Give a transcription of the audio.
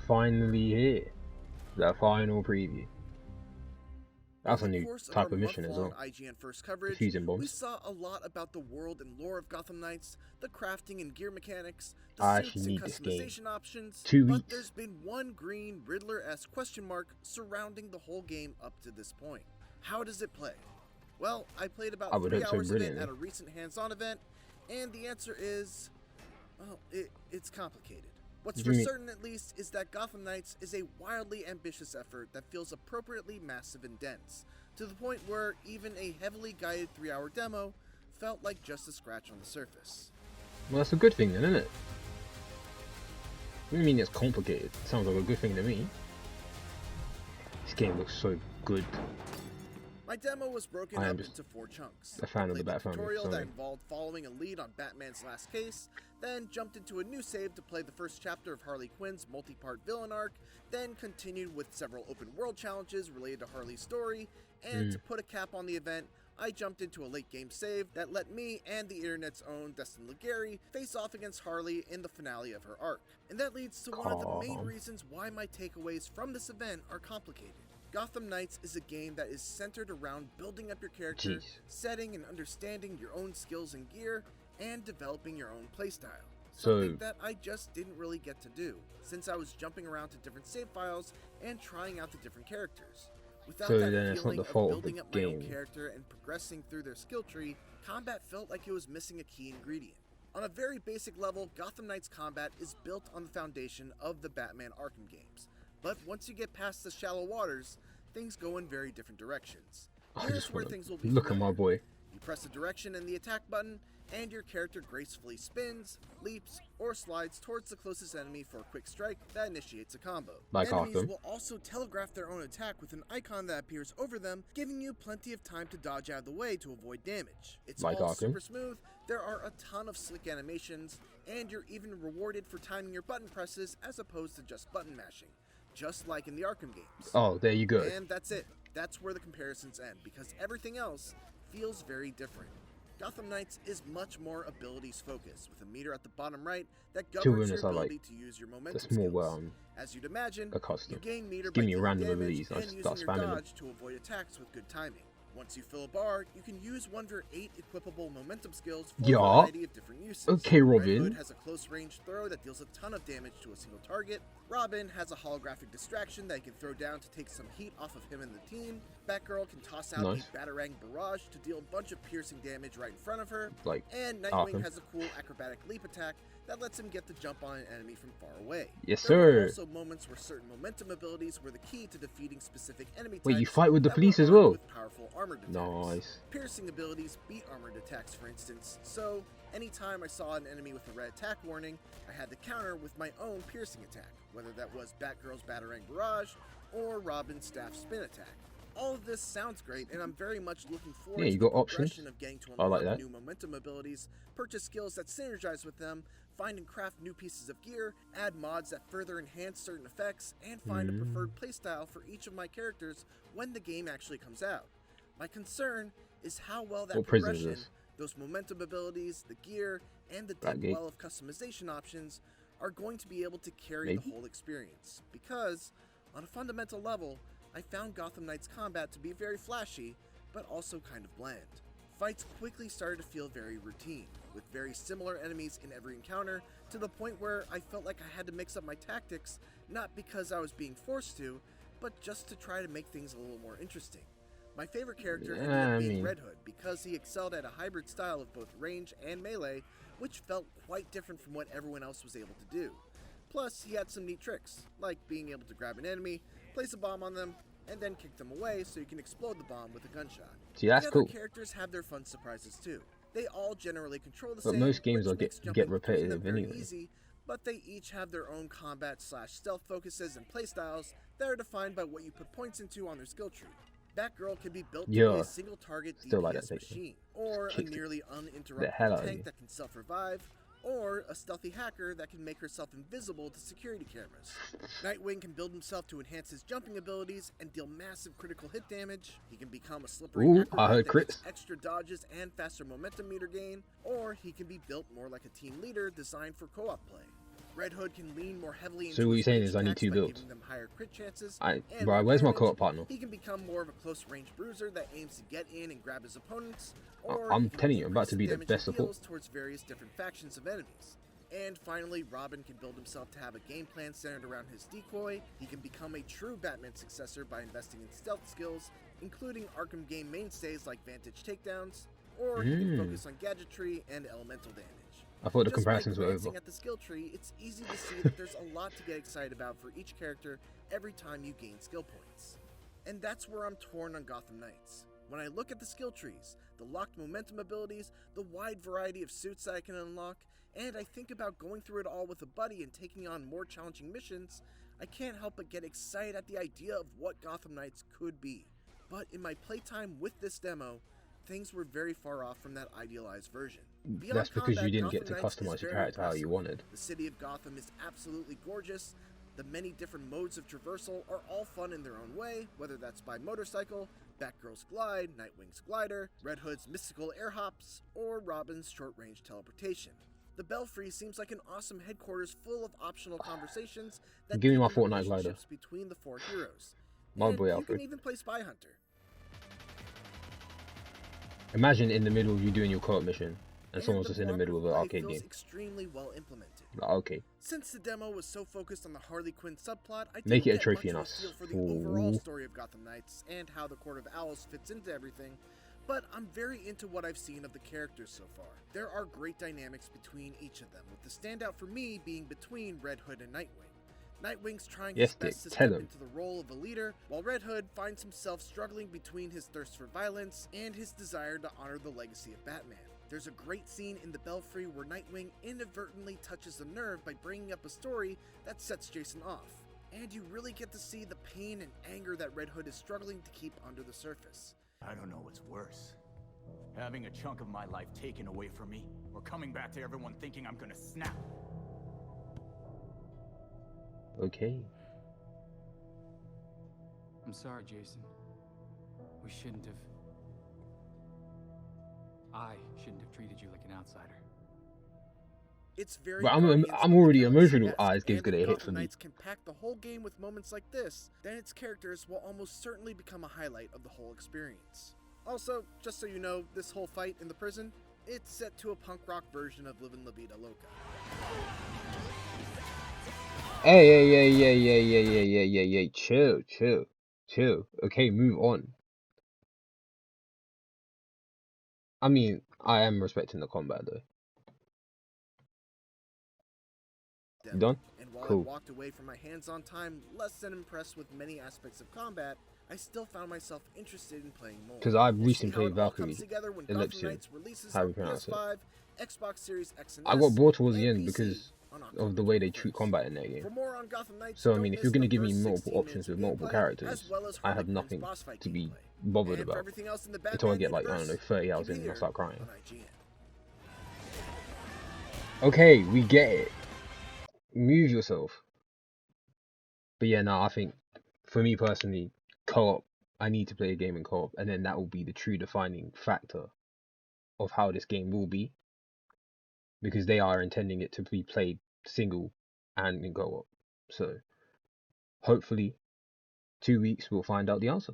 finally here. That final preview. That's a Over the new course of type our of mission as month-long well. IGN First coverage, Diffusing we bombs. saw a lot about the world and lore of Gotham Knights, the crafting and gear mechanics, the I suits actually and need this game. customization options, 2 but weeks. there's been one green Riddler-esque question mark surrounding the whole game up to this point. How does it play? Well, I played about I would 3 hope so hours of it brilliantly. at a recent hands-on event, and the answer is, well, it's complicated. What's What do for you mean? certain, at least, is that Gotham Knights is a wildly ambitious effort that feels appropriately massive and dense, to the point where even a heavily guided 3-hour demo felt like just a scratch on the surface. Well, that's a good thing then, isn't it? What do you mean it's complicated? Sounds like a good thing to me. This game looks so good. My demo was broken I am up just into 4 chunks. a fan of the I played Bat family, tutorial that sorry. involved following a lead on Batman's last case, then jumped into a new save to play the first chapter of Harley Quinn's multi-part villain arc, then continued with several open world challenges related to Harley's story, and to put a cap on the event, I jumped into a late game save that let me and the internet's own Destin Legary face off against Harley in the finale of her arc. And that leads to one of the main reasons why my takeaways from this event are complicated. Gotham Knights is a game that is centered around building up your character, setting and understanding your own skills and gear, and developing your own playstyle. Something that I just didn't really get to do, since I was jumping around to different save files and trying out the different characters. Without that feeling of building up my own character and progressing through their skill tree, combat felt like it was missing a key ingredient. On a very basic level, Gotham Knights combat is built on the foundation of the Batman Arkham games. But once you get past the shallow waters, things go in very different directions. Here's where things will be look at my boy. You press the direction and the attack button, and your character gracefully spins, leaps, or slides towards the closest enemy for a quick strike that initiates a combo. Like Enemies Gotham. will also telegraph their own attack with an icon that appears over them, giving you plenty of time to dodge out of the way to avoid damage. It's Like all Gotham. super smooth, there are a ton of slick animations, and you're even rewarded for timing your button presses as opposed to just button mashing, just like in the Arkham games. Oh, there you go. And that's it. That's where the comparisons end, because everything else feels very different. Gotham Knights is much more abilities focused, with a meter at the bottom right that governs your ability to use your momentum skills. As you'd imagine, you gain meter by dealing damage and using your dodge to avoid attacks with good timing. Once you fill a bar, you can use one of your 8 equipable momentum skills for a variety of different uses. Okay, Robin. Red Hood has a close-range throw that deals a ton of damage to a single target. Robin has a holographic distraction that he can throw down to take some heat off of him and the team. Batgirl can toss out a Batarang barrage to deal a bunch of piercing damage right in front of her. And Nightwing has a cool acrobatic leap attack that lets him get the jump on an enemy from far away. Yes, there sir. are also moments where certain momentum abilities were the key to defeating specific enemy types. Wait, you fight with the that police were as armed well? with powerful armored attacks. Nice. Piercing abilities beat armored attacks, for instance, so anytime I saw an enemy with a red attack warning, I had to counter with my own piercing attack, whether that was Batgirl's Batarang barrage or Robin's staff spin attack. All of this sounds great, and I'm very much looking forward to the progression of getting to unlock new momentum abilities, purchase skills that synergize with them, find and craft new pieces of gear, add mods that further enhance certain effects, and find a preferred playstyle for each of my characters when the game actually comes out. My concern is how well that progression, those momentum abilities, the gear, and the deep well of customization options are going to be able to carry the whole experience. Because, on a fundamental level, I found Gotham Knights combat to be very flashy, but also kind of bland. Fights quickly started to feel very routine, with very similar enemies in every encounter, to the point where I felt like I had to mix up my tactics, not because I was being forced to, but just to try to make things a little more interesting. My favorite character ended up being Red Hood, because he excelled at a hybrid style of both range and melee, which felt quite different from what everyone else was able to do. Plus, he had some neat tricks, like being able to grab an enemy, place a bomb on them, and then kick them away so you can explode the bomb with a gunshot. See, that's cool. The other characters have their fun surprises too. They all generally control the same, but most games will get repetitive anyway. Easy, but they each have their own combat/stealth focuses and playstyles that are defined by what you put points into on their skill tree. Batgirl can be built to be a single target DPS machine, or a nearly uninterrupted tank that can self-revive, or a stealthy hacker that can make herself invisible to security cameras. Nightwing can build himself to enhance his jumping abilities and deal massive critical hit damage. He can become a slippery acrobat that gets extra dodges and faster momentum meter gain, or he can be built more like a team leader designed for co-op play. Red Hood can lean more heavily into So what his you're saying ranged is I need attacks 2 by builds. giving them higher crit chances, Right, and while where's my damaged, co-op partner? he can become more of a close-range bruiser that aims to get in and grab his opponents, I'm he can telling you, I'm about increase to the be the damage best he support. deals towards various different factions of enemies. And finally, Robin can build himself to have a game plan centered around his decoy. He can become a true Batman successor by investing in stealth skills, including Arkham game mainstays like Vantage takedowns, or he can focus on gadgetry and elemental damage. I thought the Just by comparisons were over. glancing at the skill tree, it's easy to see that there's a lot to get excited about for each character every time you gain skill points. And that's where I'm torn on Gotham Knights. When I look at the skill trees, the locked momentum abilities, the wide variety of suits that I can unlock, and I think about going through it all with a buddy and taking on more challenging missions, I can't help but get excited at the idea of what Gotham Knights could be. But in my playtime with this demo, things were very far off from that idealized version. Beyond That's because combat, you didn't get Gotham to Knights is customize your very character how you impressive. wanted. The city of Gotham is absolutely gorgeous. The many different modes of traversal are all fun in their own way, whether that's by motorcycle, Batgirl's glide, Nightwing's glider, Red Hood's mystical air hops, or Robin's short-range teleportation. The Belfry seems like an awesome headquarters full of optional conversations that Give me my deepen the Fortnite glider. relationships between the four heroes. My And boy you Alfred. can even play Spy Hunter. Imagine in the middle of you doing your co-op mission, and And someone's the just in the middle of an cooperative play arcade feels game. extremely well implemented. Like, okay, Since the demo was so focused on the Harley Quinn subplot, I make didn't it a get trophy much in of a us. feel for the overall Ooh. story of Gotham Knights and how the Court of Owls fits into everything, but I'm very into what I've seen of the characters so far. There are great dynamics between each of them, with the standout for me being between Red Hood and Nightwing. Nightwing's trying Yes, his best to Dick, tell step him. into the role of a leader, while Red Hood finds himself struggling between his thirst for violence and his desire to honor the legacy of Batman. There's a great scene in the Belfry where Nightwing inadvertently touches a nerve by bringing up a story that sets Jason off. And you really get to see the pain and anger that Red Hood is struggling to keep under the surface. I don't know what's worse. Having a chunk of my life taken away from me, or coming back to everyone thinking I'm gonna snap. Okay. I'm sorry, Jason. We shouldn't have... I shouldn't have treated you like an outsider. It's very But Guardians I'm of the already Galaxy emotional. esque, This game's and gonna if hit Gotham for me. Knights can pack the whole game with moments like this, then its characters will almost certainly become a highlight of the whole experience. Also, just so you know, this whole fight in the prison, it's set to a punk rock version of Livin' La Vida Loca. Hey, chill. Okay, move on. I mean, I am respecting the combat though. You done? And while Cool. I walked away from my hands-on time less than impressed with many aspects of combat, I still found myself interested in playing more. Because I've We'll see recently how played it all comes Valkyrie. together when Gotham Ellipsis. Knights releases How on you pronounce it? PS5, Xbox Series X and I S, got bored towards the and end PC because on of October the way they 21st. treat combat in that game. For more on Gotham Knights, So I don't mean, if miss you're gonna the give me first multiple 16 options minutes with of multiple gameplay, characters, as well as I Harley have Quinn's nothing boss fight to be gameplay. bothered And for about everything else in the until I Batman get like, I don't know, universe, 30 hours keep in it and I here start crying. on IGN. Okay, we get it. Move yourself. But yeah, no, I think for me personally, co-op, I need to play a game in co-op, and then that will be the true defining factor of how this game will be, because they are intending it to be played single and in co-op. So hopefully 2 weeks we'll find out the answer.